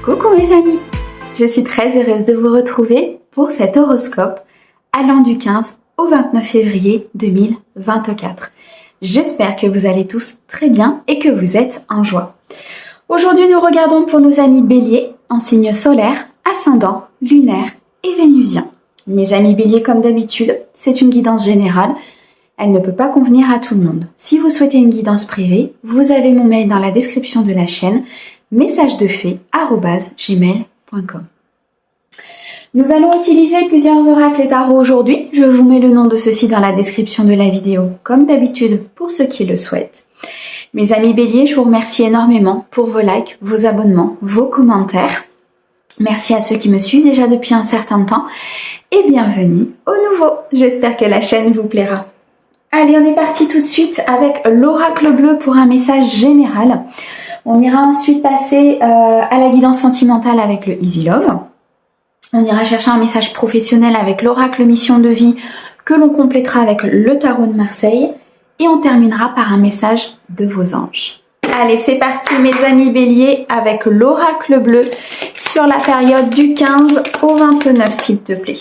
Coucou mes amis, je suis très heureuse de vous retrouver pour cet horoscope allant du 15 au 29 février 2024. J'espère que vous allez tous très bien et que vous êtes en joie. Aujourd'hui, nous regardons pour nos amis béliers en signe solaire, ascendant, lunaire et vénusien. Mes amis béliers, comme d'habitude, c'est une guidance générale. Elle ne peut pas convenir à tout le monde. Si vous souhaitez une guidance privée, vous avez mon mail dans la description de la chaîne, messagesdefée@gmail.com. Nous allons utiliser plusieurs oracles et tarots aujourd'hui. Je vous mets le nom de ceux-ci dans la description de la vidéo, comme d'habitude, pour ceux qui le souhaitent. Mes amis béliers, je vous remercie énormément pour vos likes, vos abonnements, vos commentaires. Merci à ceux qui me suivent déjà depuis un certain temps et bienvenue aux nouveaux. J'espère que la chaîne vous plaira. Allez, on est parti tout de suite avec l'oracle bleu pour un message général. On ira ensuite passer à la guidance sentimentale avec le Easy Love. On ira chercher un message professionnel avec l'oracle mission de vie que l'on complétera avec le tarot de Marseille. Et on terminera par un message de vos anges. Allez, c'est parti mes amis béliers avec l'oracle bleu sur la période du 15 au 29 s'il te plaît.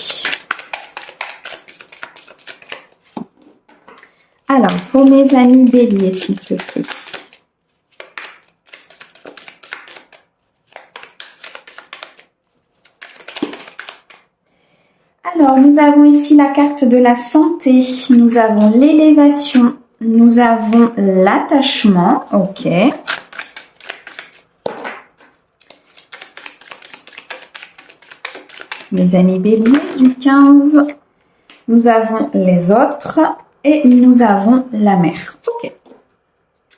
Alors, pour mes amis béliers s'il te plaît. Alors, nous avons ici la carte de la santé, nous avons l'élévation, nous avons l'attachement, ok. Les amis béliers du 15, nous avons les autres et nous avons la mer, ok.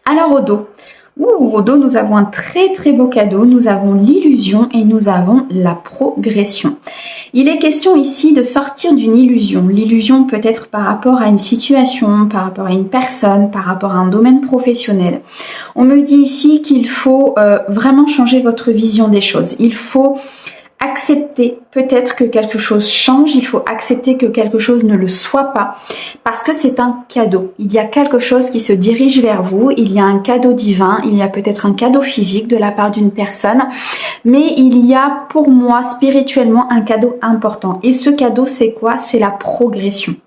Alors au dos. Au dos, nous avons un très très beau cadeau, nous avons l'illusion et nous avons la progression. Il est question ici de sortir d'une illusion. L'illusion peut être par rapport à une situation, par rapport à une personne, par rapport à un domaine professionnel. On me dit ici qu'il faut vraiment changer votre vision des choses. Il faut accepter peut-être que quelque chose change, il faut accepter que quelque chose ne le soit pas, parce que c'est un cadeau. Il y a quelque chose qui se dirige vers vous, il y a un cadeau divin, il y a peut-être un cadeau physique de la part d'une personne, mais il y a pour moi spirituellement un cadeau important. Et ce cadeau, c'est quoi? C'est la progression.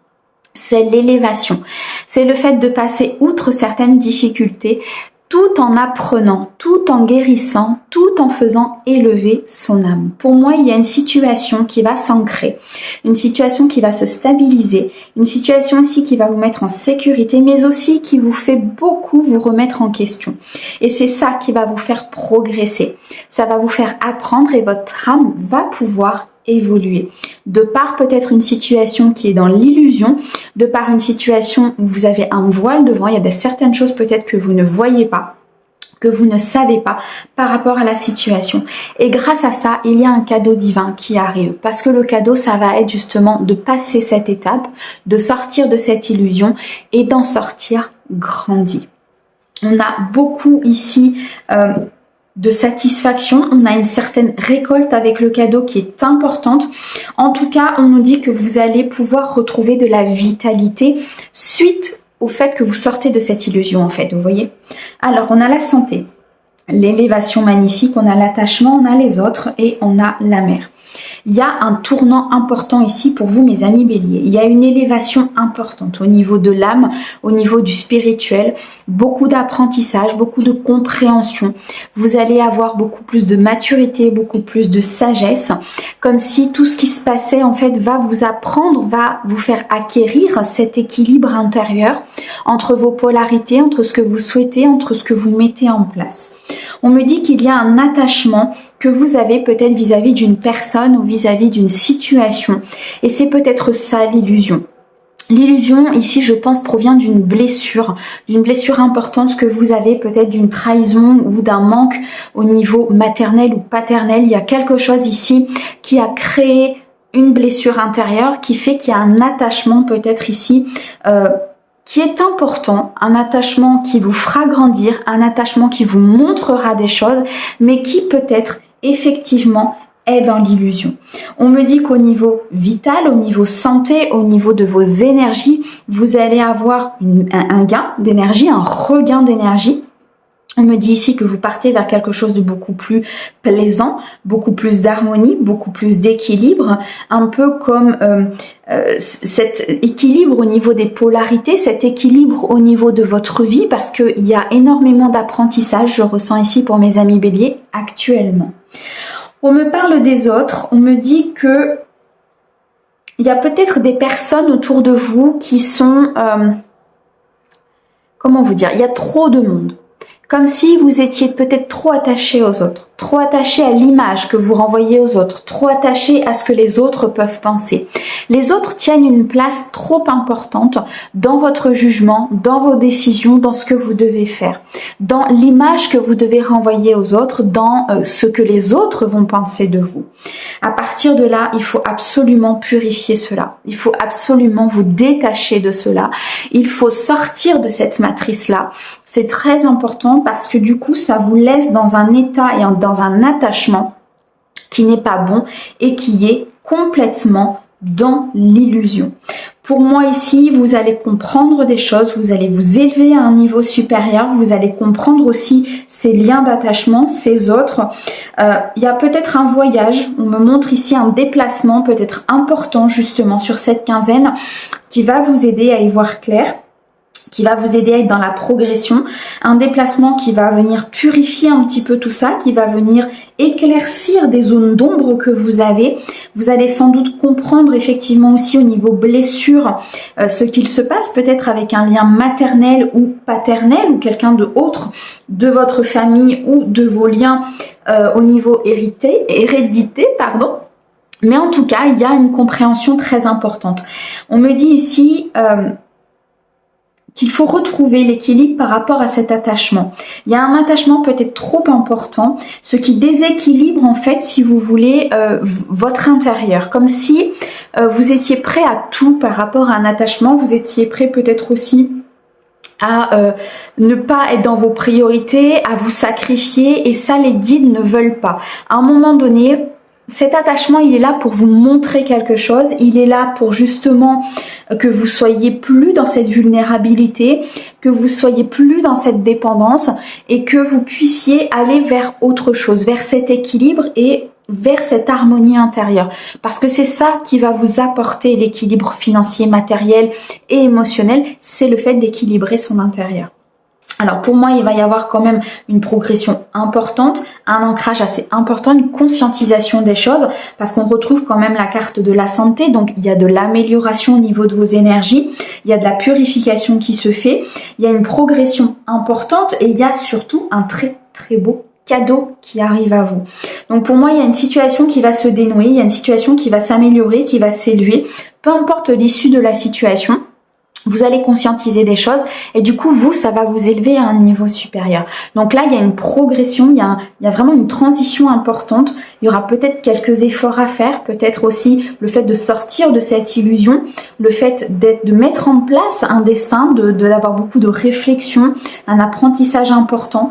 C'est l'élévation. C'est le fait de passer outre certaines difficultés, tout en apprenant, tout en guérissant, tout en faisant élever son âme. Pour moi, il y a une situation qui va s'ancrer, une situation qui va se stabiliser, une situation aussi qui va vous mettre en sécurité, mais aussi qui vous fait beaucoup vous remettre en question. Et c'est ça qui va vous faire progresser. Ça va vous faire apprendre et votre âme va pouvoir évoluer. De par peut-être une situation qui est dans l'illusion, de par une situation où vous avez un voile devant, il y a certaines choses peut-être que vous ne voyez pas, que vous ne savez pas par rapport à la situation. Et grâce à ça, il y a un cadeau divin qui arrive. Parce que le cadeau, ça va être justement de passer cette étape, de sortir de cette illusion et d'en sortir grandi. On a beaucoup ici de satisfaction, on a une certaine récolte avec le cadeau qui est importante. En tout cas, on nous dit que vous allez pouvoir retrouver de la vitalité suite au fait que vous sortez de cette illusion en fait, vous voyez. Alors, on a la santé, l'élévation magnifique, on a l'attachement, on a les autres et on a la mer. Il y a un tournant important ici pour vous mes amis béliers. Il y a une élévation importante au niveau de l'âme, au niveau du spirituel, beaucoup d'apprentissage, beaucoup de compréhension. Vous allez avoir beaucoup plus de maturité, beaucoup plus de sagesse, comme si tout ce qui se passait en fait va vous apprendre, va vous faire acquérir cet équilibre intérieur entre vos polarités, entre ce que vous souhaitez, entre ce que vous mettez en place. On me dit qu'il y a un attachement que vous avez peut-être vis-à-vis d'une personne ou vis-à-vis d'une situation. Et c'est peut-être ça l'illusion. L'illusion ici, je pense, provient d'une blessure importante que vous avez, peut-être d'une trahison ou d'un manque au niveau maternel ou paternel. Il y a quelque chose ici qui a créé une blessure intérieure qui fait qu'il y a un attachement peut-être ici qui est important, un attachement qui vous fera grandir, un attachement qui vous montrera des choses, mais qui peut-être effectivement est dans l'illusion. On me dit qu'au niveau vital, au niveau santé, au niveau de vos énergies, vous allez avoir un gain d'énergie, un regain d'énergie. On me dit ici que vous partez vers quelque chose de beaucoup plus plaisant, beaucoup plus d'harmonie, beaucoup plus d'équilibre, un peu comme cet équilibre au niveau des polarités, cet équilibre au niveau de votre vie, parce qu'il y a énormément d'apprentissage, je ressens ici pour mes amis béliers actuellement. On me parle des autres, on me dit que il y a peut-être des personnes autour de vous qui sont, comment vous dire, il y a trop de monde. Comme si vous étiez peut-être trop attaché aux autres, trop attaché à l'image que vous renvoyez aux autres, trop attaché à ce que les autres peuvent penser. Les autres tiennent une place trop importante dans votre jugement, dans vos décisions, dans ce que vous devez faire, dans l'image que vous devez renvoyer aux autres, dans ce que les autres vont penser de vous. À partir de là, il faut absolument purifier cela. Il faut absolument vous détacher de cela. Il faut sortir de cette matrice-là. C'est très important parce que du coup, ça vous laisse dans un état et dans un attachement qui n'est pas bon et qui est complètement dans l'illusion. Pour moi ici, vous allez comprendre des choses, vous allez vous élever à un niveau supérieur, vous allez comprendre aussi ces liens d'attachement, ces autres. Il y a peut-être un voyage, on me montre ici un déplacement peut-être important justement sur cette quinzaine qui va vous aider à y voir clair, qui va vous aider à être dans la progression, un déplacement qui va venir purifier un petit peu tout ça, qui va venir éclaircir des zones d'ombre que vous avez. Vous allez sans doute comprendre effectivement aussi au niveau blessure ce qu'il se passe, peut-être avec un lien maternel ou paternel ou quelqu'un de autre de votre famille ou de vos liens au niveau hérédité, pardon. Mais en tout cas, il y a une compréhension très importante. On me dit ici qu'il faut retrouver l'équilibre par rapport à cet attachement. Il y a un attachement peut-être trop important, ce qui déséquilibre en fait, si vous voulez, votre intérieur. Comme si vous étiez prêt à tout par rapport à un attachement, vous étiez prêt peut-être aussi à ne pas être dans vos priorités, à vous sacrifier, et ça les guides ne veulent pas. À un moment donné, cet attachement, il est là pour vous montrer quelque chose, il est là pour justement que vous soyez plus dans cette vulnérabilité, que vous soyez plus dans cette dépendance et que vous puissiez aller vers autre chose, vers cet équilibre et vers cette harmonie intérieure. Parce que c'est ça qui va vous apporter l'équilibre financier, matériel et émotionnel, c'est le fait d'équilibrer son intérieur. Alors pour moi, il va y avoir quand même une progression importante, un ancrage assez important, une conscientisation des choses, parce qu'on retrouve quand même la carte de la santé, donc il y a de l'amélioration au niveau de vos énergies, il y a de la purification qui se fait, il y a une progression importante et il y a surtout un très très beau cadeau qui arrive à vous. Donc pour moi, il y a une situation qui va se dénouer, il y a une situation qui va s'améliorer, qui va s'élever, peu importe l'issue de la situation. Vous allez conscientiser des choses et du coup, vous, ça va vous élever à un niveau supérieur. Donc là, il y a une progression, il y a vraiment une transition importante. Il y aura peut-être quelques efforts à faire, peut-être aussi le fait de sortir de cette illusion, le fait de mettre en place un destin, d'avoir beaucoup de réflexion, un apprentissage important,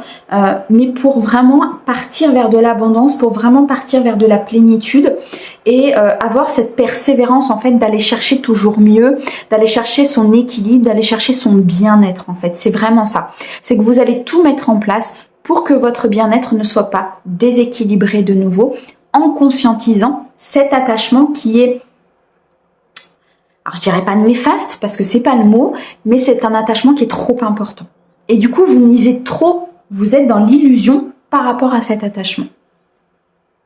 mais pour vraiment partir vers de l'abondance, pour vraiment partir vers de la plénitude et avoir cette persévérance en fait d'aller chercher toujours mieux, d'aller chercher son équilibre, d'aller chercher son bien-être en fait. C'est vraiment ça. C'est que vous allez tout mettre en place pour que votre bien-être ne soit pas déséquilibré de nouveau en conscientisant cet attachement qui est, alors je dirais pas néfaste parce que c'est pas le mot, mais c'est un attachement qui est trop important. Et du coup, vous misez trop, vous êtes dans l'illusion par rapport à cet attachement.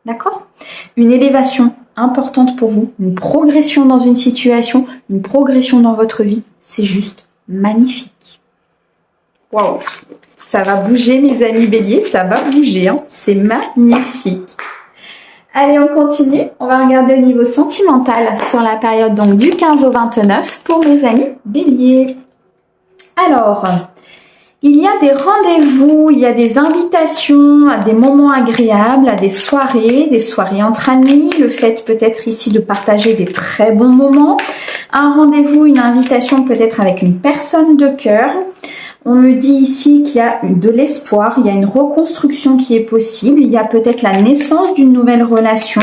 D'accord ? Une élévation importante pour vous, une progression dans une situation, une progression dans votre vie, c'est juste magnifique. Waouh, ça va bouger mes amis béliers, ça va bouger, hein. C'est magnifique. Allez, on continue, on va regarder au niveau sentimental sur la période donc du 15 au 29 pour mes amis béliers. Alors, il y a des rendez-vous, il y a des invitations à des moments agréables, à des soirées entre amis, le fait peut-être ici de partager des très bons moments, un rendez-vous, une invitation peut-être avec une personne de cœur. On me dit ici qu'il y a de l'espoir, il y a une reconstruction qui est possible, il y a peut-être la naissance d'une nouvelle relation.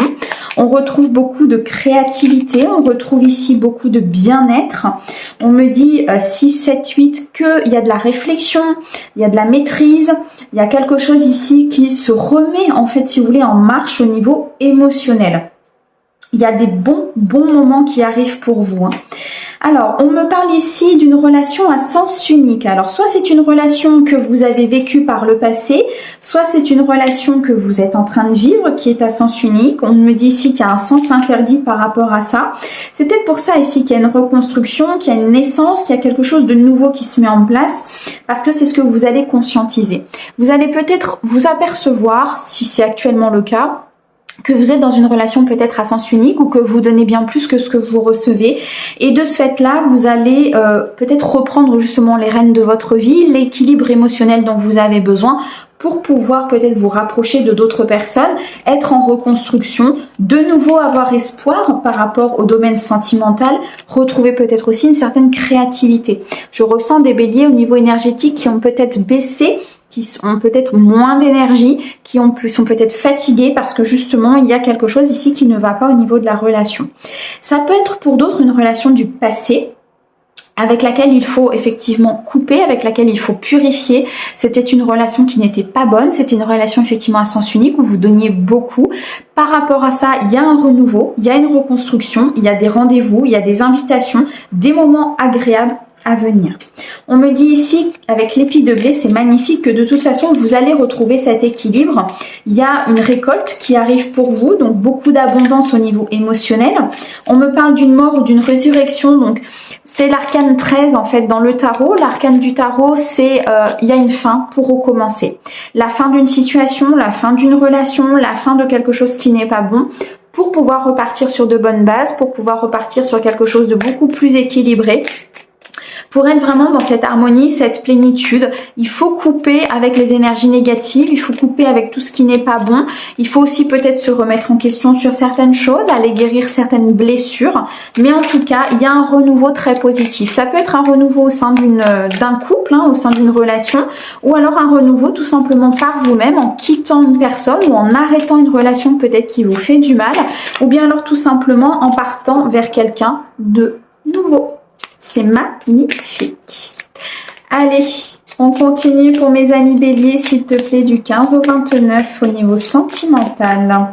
On retrouve beaucoup de créativité, on retrouve ici beaucoup de bien-être. On me dit 6, 7, 8 qu'il y a de la réflexion, il y a de la maîtrise, il y a quelque chose ici qui se remet en fait, si vous voulez, en marche au niveau émotionnel. Il y a des bons moments qui arrivent pour vous. Alors, on me parle ici d'une relation à sens unique. Alors, soit c'est une relation que vous avez vécue par le passé, soit c'est une relation que vous êtes en train de vivre qui est à sens unique. On me dit ici qu'il y a un sens interdit par rapport à ça. C'est peut-être pour ça ici qu'il y a une reconstruction, qu'il y a une naissance, qu'il y a quelque chose de nouveau qui se met en place, parce que c'est ce que vous allez conscientiser. Vous allez peut-être vous apercevoir, si c'est actuellement le cas, que vous êtes dans une relation peut-être à sens unique ou que vous donnez bien plus que ce que vous recevez. Et de ce fait-là, vous allez peut-être reprendre justement les rênes de votre vie, l'équilibre émotionnel dont vous avez besoin pour pouvoir peut-être vous rapprocher de d'autres personnes, être en reconstruction, de nouveau avoir espoir par rapport au domaine sentimental, retrouver peut-être aussi une certaine créativité. Je ressens des béliers au niveau énergétique qui ont peut-être baissé, qui ont peut-être moins d'énergie, qui sont peut-être fatigués parce que justement il y a quelque chose ici qui ne va pas au niveau de la relation. Ça peut être pour d'autres une relation du passé avec laquelle il faut effectivement couper, avec laquelle il faut purifier. C'était une relation qui n'était pas bonne, c'était une relation effectivement à sens unique où vous donniez beaucoup. Par rapport à ça, il y a un renouveau, il y a une reconstruction, il y a des rendez-vous, il y a des invitations, des moments agréables à venir. On me dit ici, avec l'épi de blé, c'est magnifique que de toute façon, vous allez retrouver cet équilibre. Il y a une récolte qui arrive pour vous, donc beaucoup d'abondance au niveau émotionnel. On me parle d'une mort ou d'une résurrection, donc c'est l'arcane 13 en fait dans le tarot. L'arcane du tarot, c'est il y a une fin pour recommencer. La fin d'une situation, la fin d'une relation, la fin de quelque chose qui n'est pas bon, pour pouvoir repartir sur de bonnes bases, pour pouvoir repartir sur quelque chose de beaucoup plus équilibré. Pour être vraiment dans cette harmonie, cette plénitude, il faut couper avec les énergies négatives, il faut couper avec tout ce qui n'est pas bon. Il faut aussi peut-être se remettre en question sur certaines choses, aller guérir certaines blessures. Mais en tout cas, il y a un renouveau très positif. Ça peut être un renouveau au sein d'un couple, au sein d'une relation, ou alors un renouveau tout simplement par vous-même en quittant une personne ou en arrêtant une relation peut-être qui vous fait du mal, ou bien alors tout simplement en partant vers quelqu'un de nouveau. C'est magnifique. Allez, on continue pour mes amis béliers, s'il te plaît, du 15 au 29 au niveau sentimental.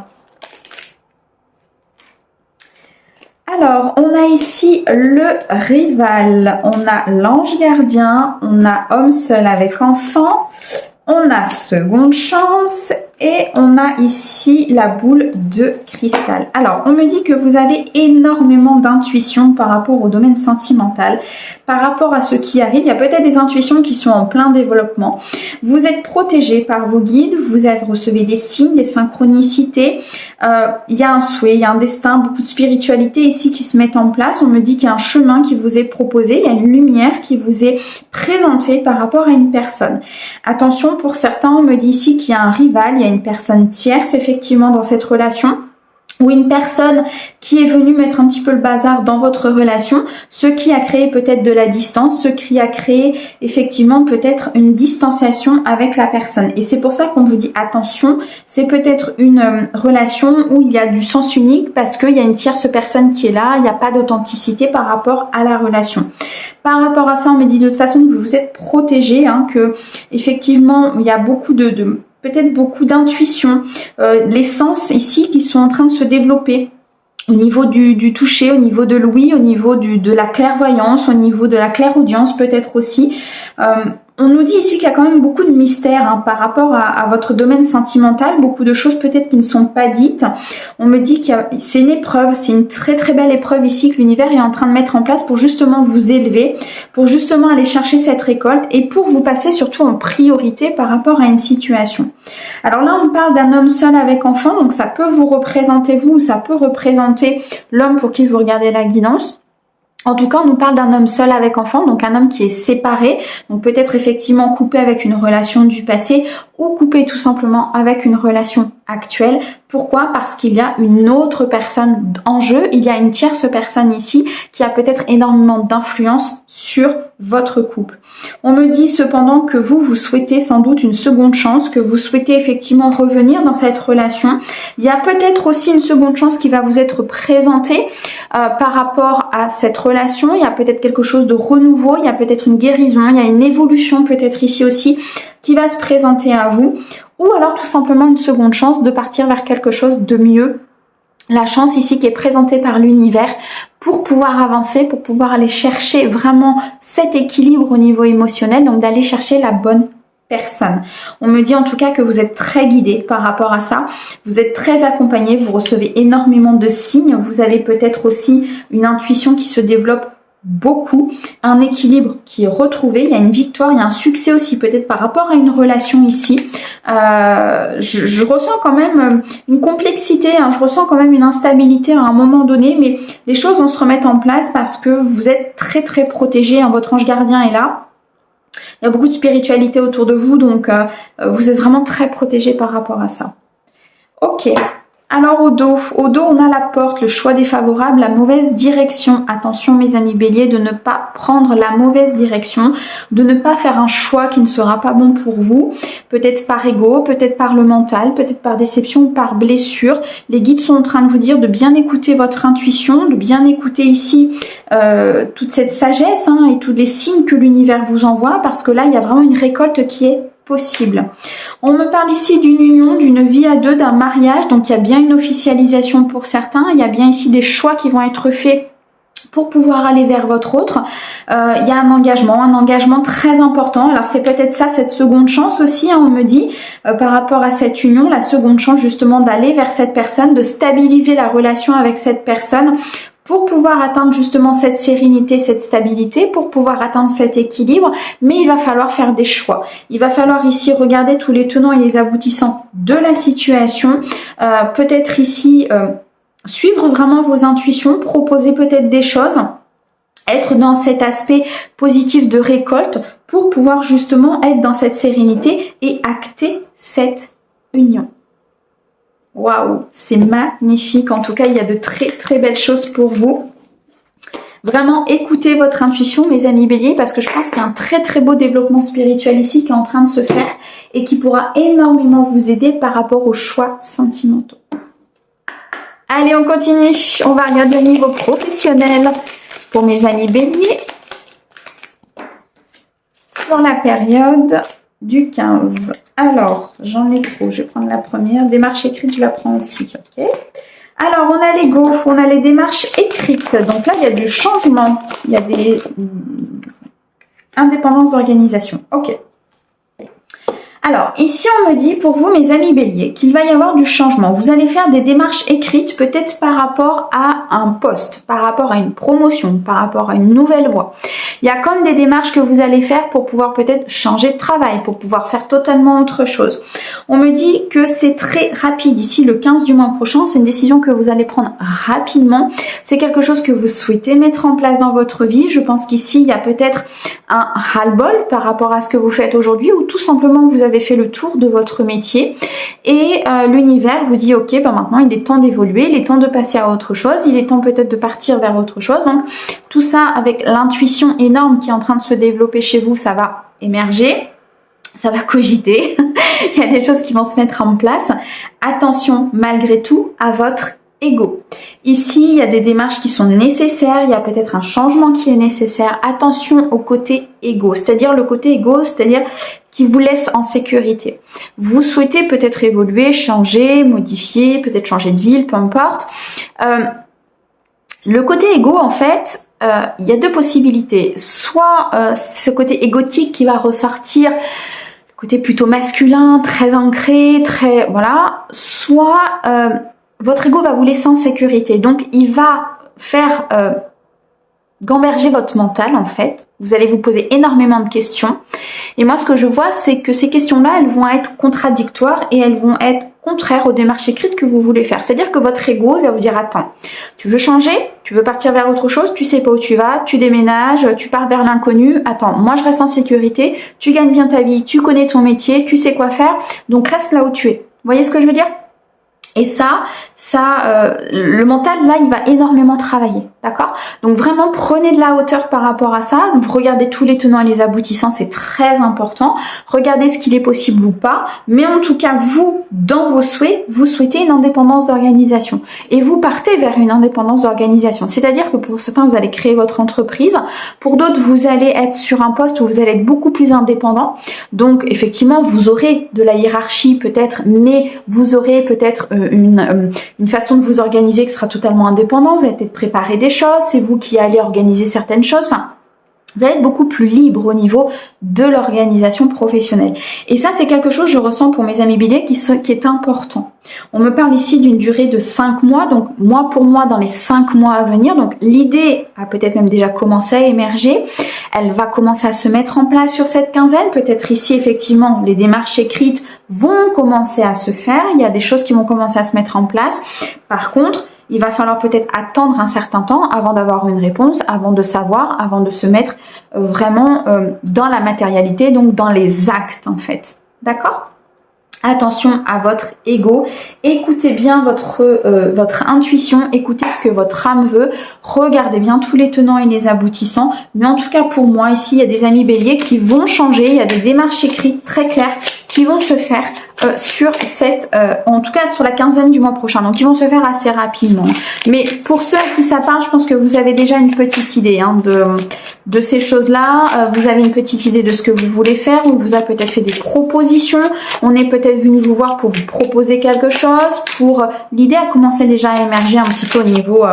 Alors, on a ici le rival, on a l'ange gardien, on a homme seul avec enfant, on a seconde chance et on a ici la boule de cristal. Alors, on me dit que vous avez énormément d'intuition par rapport au domaine sentimental, par rapport à ce qui arrive. Il y a peut-être des intuitions qui sont en plein développement. Vous êtes protégé par vos guides, vous recevez des signes, des synchronicités. Il y a un souhait, il y a un destin, beaucoup de spiritualité ici qui se met en place. On me dit qu'il y a un chemin qui vous est proposé, il y a une lumière qui vous est présentée par rapport à une personne. Attention, pour certains, on me dit ici qu'il y a un rival, il y a une personne tierce effectivement dans cette relation, ou une personne qui est venue mettre un petit peu le bazar dans votre relation, ce qui a créé peut-être de la distance, ce qui a créé effectivement peut-être une distanciation avec la personne. Et c'est pour ça qu'on vous dit attention, c'est peut-être une relation où il y a du sens unique parce qu'il y a une tierce personne qui est là, il n'y a pas d'authenticité par rapport à la relation. Par rapport à ça, on me dit de toute façon que vous êtes protégé, que effectivement il y a beaucoup peut-être beaucoup d'intuition, les sens ici qui sont en train de se développer au niveau du toucher, au niveau de l'ouïe, au niveau de la clairvoyance, au niveau de la clairaudience peut-être aussi. On nous dit ici qu'il y a quand même beaucoup de mystères par rapport à votre domaine sentimental, beaucoup de choses peut-être qui ne sont pas dites. On me dit que c'est une épreuve, c'est une très très belle épreuve ici que l'univers est en train de mettre en place pour justement vous élever, pour justement aller chercher cette récolte et pour vous passer surtout en priorité par rapport à une situation. Alors là, on parle d'un homme seul avec enfant, donc ça peut vous représenter vous, ou ça peut représenter l'homme pour qui vous regardez la guidance. En tout cas, on nous parle d'un homme seul avec enfant, donc un homme qui est séparé, donc peut-être effectivement coupé avec une relation du passé ou coupé tout simplement avec une relation actuelle. Pourquoi? Parce qu'il y a une autre personne en jeu, il y a une tierce personne ici qui a peut-être énormément d'influence sur votre couple. On me dit cependant que vous souhaitez sans doute une seconde chance, que vous souhaitez effectivement revenir dans cette relation. Il y a peut-être aussi une seconde chance qui va vous être présentée par rapport à cette relation. Il y a peut-être quelque chose de renouveau, il y a peut-être une guérison, il y a une évolution peut-être ici aussi qui va se présenter à vous. Ou alors tout simplement une seconde chance de partir vers quelque chose de mieux. La chance ici qui est présentée par l'univers pour pouvoir avancer, pour pouvoir aller chercher vraiment cet équilibre au niveau émotionnel, donc d'aller chercher la bonne personne. On me dit en tout cas que vous êtes très guidé par rapport à ça, vous êtes très accompagné, vous recevez énormément de signes, vous avez peut-être aussi une intuition qui se développe beaucoup, un équilibre qui est retrouvé, il y a une victoire, il y a un succès aussi peut-être par rapport à une relation ici. Je ressens quand même une complexité, hein, je ressens quand même une instabilité à un moment donné, mais les choses vont se remettre en place parce que vous êtes très très protégé, hein, votre ange gardien est là. Il y a beaucoup de spiritualité autour de vous, donc vous êtes vraiment très protégé par rapport à ça. Ok. Alors au dos, on a la porte, le choix défavorable, la mauvaise direction. Attention mes amis béliers, de ne pas prendre la mauvaise direction, de ne pas faire un choix qui ne sera pas bon pour vous. Peut-être par ego, peut-être par le mental, peut-être par déception ou par blessure. Les guides sont en train de vous dire de bien écouter votre intuition, de bien écouter ici toute cette sagesse hein, et tous les signes que l'univers vous envoie parce que là, il y a vraiment une récolte qui est possible. On me parle ici d'une union, d'une vie à deux, d'un mariage, donc il y a bien une officialisation pour certains, il y a bien ici des choix qui vont être faits pour pouvoir aller vers votre autre. Il y a un engagement très important. Alors c'est peut-être ça, cette seconde chance aussi, hein, on me dit, par rapport à cette union, la seconde chance justement d'aller vers cette personne, de stabiliser la relation avec cette personne, pour pouvoir atteindre justement cette sérénité, cette stabilité, pour pouvoir atteindre cet équilibre, mais il va falloir faire des choix. Il va falloir ici regarder tous les tenants et les aboutissants de la situation, peut-être ici suivre vraiment vos intuitions, proposer peut-être des choses, être dans cet aspect positif de récolte pour pouvoir justement être dans cette sérénité et acter cette union. Waouh, c'est magnifique. En tout cas, il y a de très très belles choses pour vous. Vraiment, écoutez votre intuition, mes amis béliers, parce que je pense qu'il y a un très très beau développement spirituel ici qui est en train de se faire et qui pourra énormément vous aider par rapport aux choix sentimentaux. Allez, on continue. On va regarder au niveau professionnel pour mes amis béliers sur la période du 15. Alors, j'en ai trop, je vais prendre la première. Démarche écrite, je la prends aussi, ok. Alors, on a l'ego, on a les démarches écrites. Donc là, il y a du changement, il y a des indépendances d'organisation, ok. Alors, ici, on me dit pour vous, mes amis béliers, qu'il va y avoir du changement. Vous allez faire des démarches écrites, peut-être par rapport à un poste, par rapport à une promotion, par rapport à une nouvelle voie. Il y a comme des démarches que vous allez faire pour pouvoir peut-être changer de travail, pour pouvoir faire totalement autre chose. On me dit que c'est très rapide. Ici, le 15 du mois prochain, c'est une décision que vous allez prendre rapidement. C'est quelque chose que vous souhaitez mettre en place dans votre vie. Je pense qu'ici, il y a peut-être un ras-le-bol par rapport à ce que vous faites aujourd'hui ou tout simplement vous avez fait le tour de votre métier et l'univers vous dit ok, maintenant il est temps d'évoluer, il est temps de passer à autre chose, il est temps peut-être de partir vers autre chose. Donc tout ça avec l'intuition énorme qui est en train de se développer chez vous, ça va émerger, ça va cogiter, il y a des choses qui vont se mettre en place. Attention malgré tout à votre ego. Ici, il y a des démarches qui sont nécessaires, il y a peut-être un changement qui est nécessaire. Attention au côté ego, c'est-à-dire le côté ego, c'est-à-dire qui vous laisse en sécurité. Vous souhaitez peut-être évoluer, changer, modifier, peut-être changer de ville, peu importe. Le côté ego, en fait, il y a deux possibilités. Soit ce côté égotique qui va ressortir, le côté plutôt masculin, très ancré, très voilà. Soit votre ego va vous laisser en sécurité. Donc, il va faire gamberger votre mental, en fait. Vous allez vous poser énormément de questions. Et moi, ce que je vois, c'est que ces questions-là, elles vont être contradictoires et elles vont être contraires aux démarches écrites que vous voulez faire. C'est-à-dire que votre ego va vous dire, attends, tu veux changer? Tu veux partir vers autre chose? Tu sais pas où tu vas? Tu déménages? Tu pars vers l'inconnu? Attends, moi, je reste en sécurité. Tu gagnes bien ta vie. Tu connais ton métier. Tu sais quoi faire. Donc, reste là où tu es. Vous voyez ce que je veux dire? Et le mental, là, il va énormément travailler, d'accord? Donc vraiment, prenez de la hauteur par rapport à ça. Donc, regardez tous les tenants et les aboutissants, c'est très important. Regardez ce qu'il est possible ou pas. Mais en tout cas, vous, dans vos souhaits, vous souhaitez une indépendance d'organisation. Et vous partez vers une indépendance d'organisation. C'est-à-dire que pour certains, vous allez créer votre entreprise. Pour d'autres, vous allez être sur un poste où vous allez être beaucoup plus indépendant. Donc, effectivement, vous aurez de la hiérarchie peut-être, mais vous aurez peut-être une façon de vous organiser qui sera totalement indépendant. Vous allez peut-être préparer des choses, c'est vous qui allez organiser certaines choses. Enfin, vous allez être beaucoup plus libre au niveau de l'organisation professionnelle. Et ça, c'est quelque chose, je ressens pour mes amis béliers, qui est important. On me parle ici d'une durée de 5 mois, donc mois pour mois dans les 5 mois à venir. Donc l'idée a peut-être même déjà commencé à émerger. Elle va commencer à se mettre en place sur cette quinzaine. Peut-être ici, effectivement, les démarches écrites vont commencer à se faire. Il y a des choses qui vont commencer à se mettre en place. Par contre, il va falloir peut-être attendre un certain temps avant d'avoir une réponse, avant de savoir, avant de se mettre vraiment dans la matérialité, donc dans les actes en fait. D'accord ? Attention à votre ego, écoutez bien votre intuition, écoutez ce que votre âme veut, regardez bien tous les tenants et les aboutissants. Mais en tout cas pour moi ici, il y a des amis béliers qui vont changer, il y a des démarches écrites très claires qui vont se faire sur en tout cas sur la quinzaine du mois prochain. Donc ils vont se faire assez rapidement. Mais pour ceux à qui ça parle, je pense que vous avez déjà une petite idée de ces choses-là. Vous avez une petite idée de ce que vous voulez faire. On vous a peut-être fait des propositions. On est peut-être venu vous voir pour vous proposer quelque chose. L'idée a commencé déjà à émerger un petit peu au niveau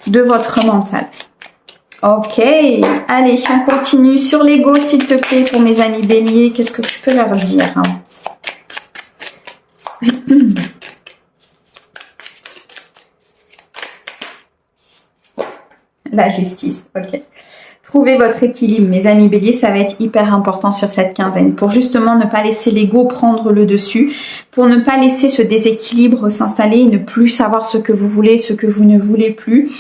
de votre mental. Ok, allez, on continue sur l'ego s'il te plaît pour mes amis béliers. Qu'est-ce que tu peux leur dire ? La justice, ok. Trouvez votre équilibre, mes amis béliers, ça va être hyper important sur cette quinzaine pour justement ne pas laisser l'ego prendre le dessus, pour ne pas laisser ce déséquilibre s'installer et ne plus savoir ce que vous voulez, ce que vous ne voulez plus.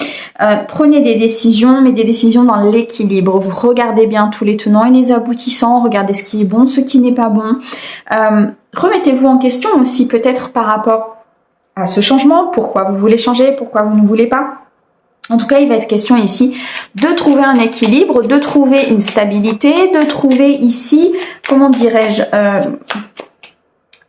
Prenez des décisions, mais des décisions dans l'équilibre. Vous regardez bien tous les tenants et les aboutissants, regardez ce qui est bon, ce qui n'est pas bon. Remettez-vous en question aussi peut-être par rapport à ce changement, pourquoi vous voulez changer, pourquoi vous ne voulez pas. En tout cas, il va être question ici de trouver un équilibre, de trouver une stabilité, de trouver ici, comment dirais-je,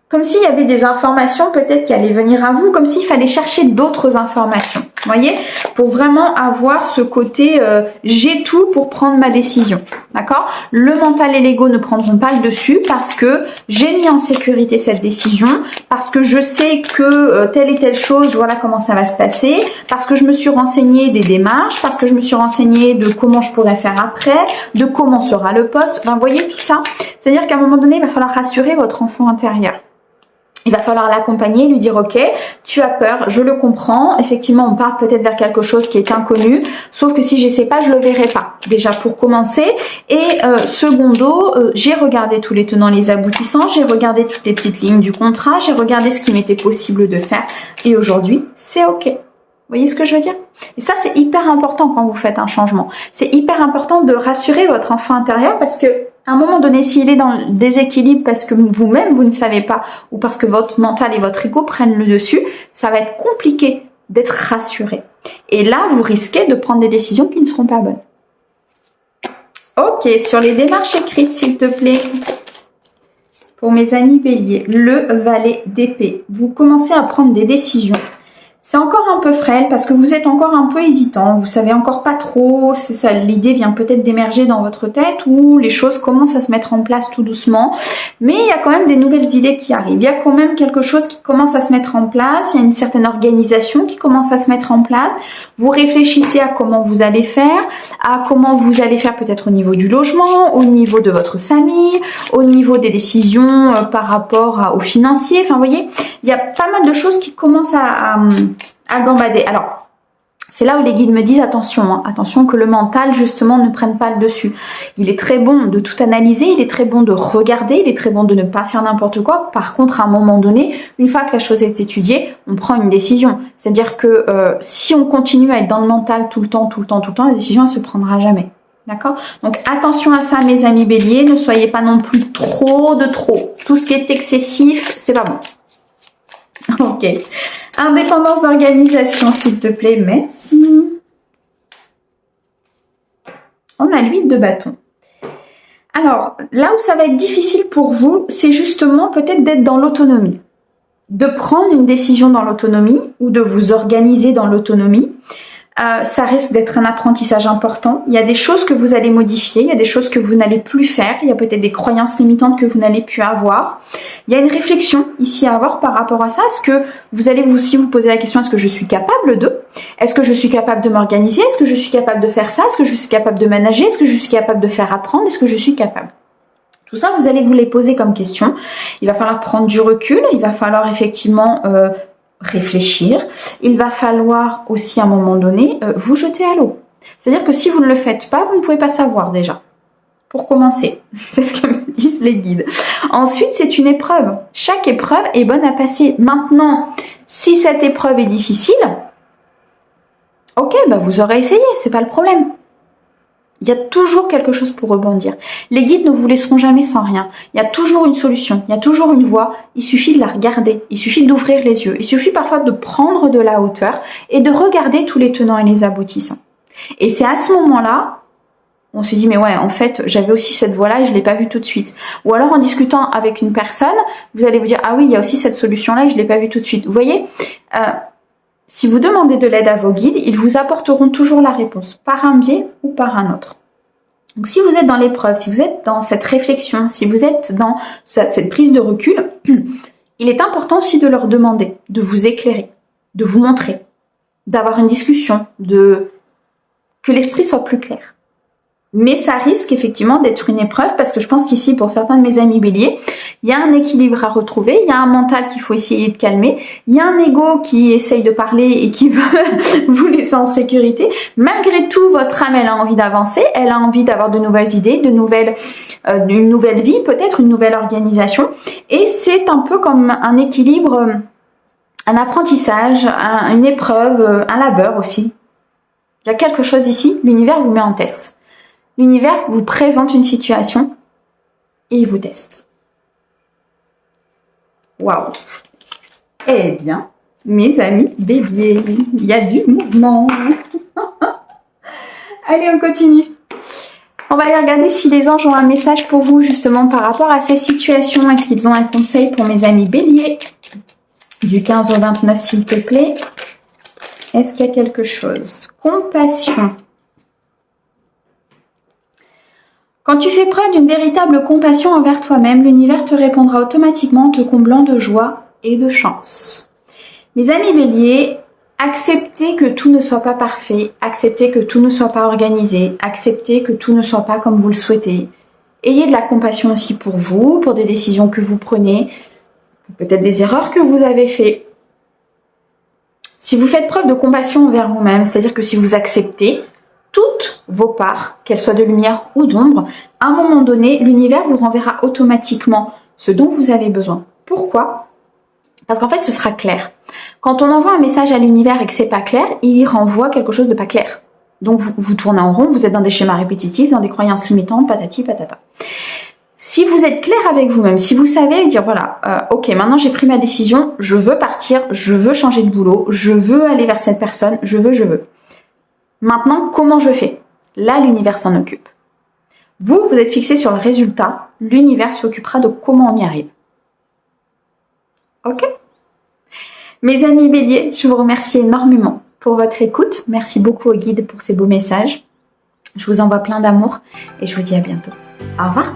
comme s'il y avait des informations peut-être qui allaient venir à vous, comme s'il fallait chercher d'autres informations, vous voyez, pour vraiment avoir ce côté j'ai tout pour prendre ma décision, d'accord? Le mental et l'ego ne prendront pas le dessus parce que j'ai mis en sécurité cette décision, parce que je sais que telle et telle chose, voilà comment ça va se passer, parce que je me suis renseignée des démarches, parce que je me suis renseignée de comment je pourrais faire après, de comment sera le poste, enfin, vous voyez tout ça, c'est-à-dire qu'à un moment donné, il va falloir rassurer votre enfant intérieur. Il va falloir l'accompagner, lui dire ok, tu as peur, je le comprends. Effectivement, on part peut-être vers quelque chose qui est inconnu. Sauf que si je ne sais pas, je le verrai pas. Déjà pour commencer. Et secondo, j'ai regardé tous les tenants, les aboutissants. J'ai regardé toutes les petites lignes du contrat. J'ai regardé ce qui m'était possible de faire. Et aujourd'hui, c'est ok. Vous voyez ce que je veux dire? Et ça, c'est hyper important quand vous faites un changement. C'est hyper important de rassurer votre enfant intérieur parce que à un moment donné, s'il est dans le déséquilibre parce que vous-même, vous ne savez pas ou parce que votre mental et votre ego prennent le dessus, ça va être compliqué d'être rassuré. Et là, vous risquez de prendre des décisions qui ne seront pas bonnes. Ok, sur les démarches écrites, s'il te plaît. Pour mes amis béliers, le valet d'épée. Vous commencez à prendre des décisions. C'est encore un peu frêle parce que vous êtes encore un peu hésitant, vous savez encore pas trop, c'est ça, l'idée vient peut-être d'émerger dans votre tête où les choses commencent à se mettre en place tout doucement, mais il y a quand même des nouvelles idées qui arrivent, il y a quand même quelque chose qui commence à se mettre en place, il y a une certaine organisation qui commence à se mettre en place, vous réfléchissez à comment vous allez faire, peut-être au niveau du logement, au niveau de votre famille, au niveau des décisions par rapport aux financiers, enfin vous voyez, il y a pas mal de choses qui commencent à gambader. Alors, c'est là où les guides me disent attention, hein, attention que le mental justement ne prenne pas le dessus. Il est très bon de tout analyser, il est très bon de regarder, il est très bon de ne pas faire n'importe quoi. Par contre, à un moment donné, une fois que la chose est étudiée, on prend une décision. C'est-à-dire que si on continue à être dans le mental tout le temps, la décision ne se prendra jamais. D'accord? Donc attention à ça mes amis béliers, ne soyez pas non plus trop de trop. Tout ce qui est excessif, c'est pas bon. Ok. Indépendance d'organisation, s'il te plaît. Merci. On a l'huile de bâton. Alors, là où ça va être difficile pour vous, c'est justement peut-être d'être dans l'autonomie. De prendre une décision dans l'autonomie ou de vous organiser dans l'autonomie. Ça risque d'être un apprentissage important. Il y a des choses que vous allez modifier, il y a des choses que vous n'allez plus faire, il y a peut-être des croyances limitantes que vous n'allez plus avoir. Il y a une réflexion ici à avoir par rapport à ça. Est-ce que vous allez aussi vous poser la question, est-ce que je suis capable de? Est-ce que je suis capable de m'organiser? Est-ce que je suis capable de faire ça? Est-ce que je suis capable de manager? Est-ce que je suis capable de faire apprendre? Est-ce que je suis capable? Tout ça, vous allez vous les poser comme question. Il va falloir prendre du recul, il va falloir effectivement réfléchir. Il va falloir aussi à un moment donné vous jeter à l'eau. C'est-à-dire que si vous ne le faites pas, vous ne pouvez pas savoir déjà. Pour commencer, c'est ce que me disent les guides. Ensuite, c'est une épreuve. Chaque épreuve est bonne à passer. Maintenant, si cette épreuve est difficile, ok, bah vous aurez essayé, c'est pas le problème. Il y a toujours quelque chose pour rebondir. Les guides ne vous laisseront jamais sans rien. Il y a toujours une solution, il y a toujours une voie. Il suffit de la regarder, il suffit d'ouvrir les yeux. Il suffit parfois de prendre de la hauteur et de regarder tous les tenants et les aboutissants. Et c'est à ce moment-là, on se dit mais ouais, en fait, j'avais aussi cette voie-là et je l'ai pas vue tout de suite. Ou alors en discutant avec une personne, vous allez vous dire ah oui, il y a aussi cette solution-là et je l'ai pas vue tout de suite. Vous voyez, si vous demandez de l'aide à vos guides, ils vous apporteront toujours la réponse, par un biais ou par un autre. Donc si vous êtes dans l'épreuve, si vous êtes dans cette réflexion, si vous êtes dans cette prise de recul, il est important aussi de leur demander, de vous éclairer, de vous montrer, d'avoir une discussion, que l'esprit soit plus clair. Mais ça risque effectivement d'être une épreuve parce que je pense qu'ici, pour certains de mes amis béliers, il y a un équilibre à retrouver, il y a un mental qu'il faut essayer de calmer, il y a un ego qui essaye de parler et qui veut vous laisser en sécurité. Malgré tout, votre âme, elle a envie d'avancer, elle a envie d'avoir de nouvelles idées, d'une nouvelle vie, peut-être une nouvelle organisation. Et c'est un peu comme un équilibre, un apprentissage, une épreuve, un labeur aussi. Il y a quelque chose ici, l'univers vous met en test. L'univers vous présente une situation et il vous teste. Waouh! Eh bien, mes amis béliers, il y a du mouvement. Allez, on continue. On va aller regarder si les anges ont un message pour vous justement par rapport à ces situations. Est-ce qu'ils ont un conseil pour mes amis béliers? Du 15 au 29, s'il te plaît. Est-ce qu'il y a quelque chose? Compassion. Quand tu fais preuve d'une véritable compassion envers toi-même, l'univers te répondra automatiquement en te comblant de joie et de chance. Mes amis béliers, acceptez que tout ne soit pas parfait, acceptez que tout ne soit pas organisé, acceptez que tout ne soit pas comme vous le souhaitez. Ayez de la compassion aussi pour vous, pour des décisions que vous prenez, peut-être des erreurs que vous avez faites. Si vous faites preuve de compassion envers vous-même, c'est-à-dire que si vous acceptez toutes vos parts, qu'elles soient de lumière ou d'ombre, à un moment donné, l'univers vous renverra automatiquement ce dont vous avez besoin. Pourquoi? Parce qu'en fait, ce sera clair. Quand on envoie un message à l'univers et que c'est pas clair, il renvoie quelque chose de pas clair. Donc, vous tournez en rond, vous êtes dans des schémas répétitifs, dans des croyances limitantes, patati patata. Si vous êtes clair avec vous-même, si vous savez dire voilà, ok, maintenant j'ai pris ma décision, je veux partir, je veux changer de boulot, je veux aller vers cette personne, je veux. Maintenant, comment je fais? Là, l'univers s'en occupe. Vous êtes fixé sur le résultat, l'univers s'occupera de comment on y arrive. Ok? Mes amis béliers, je vous remercie énormément pour votre écoute. Merci beaucoup au guide pour ces beaux messages. Je vous envoie plein d'amour et je vous dis à bientôt. Au revoir.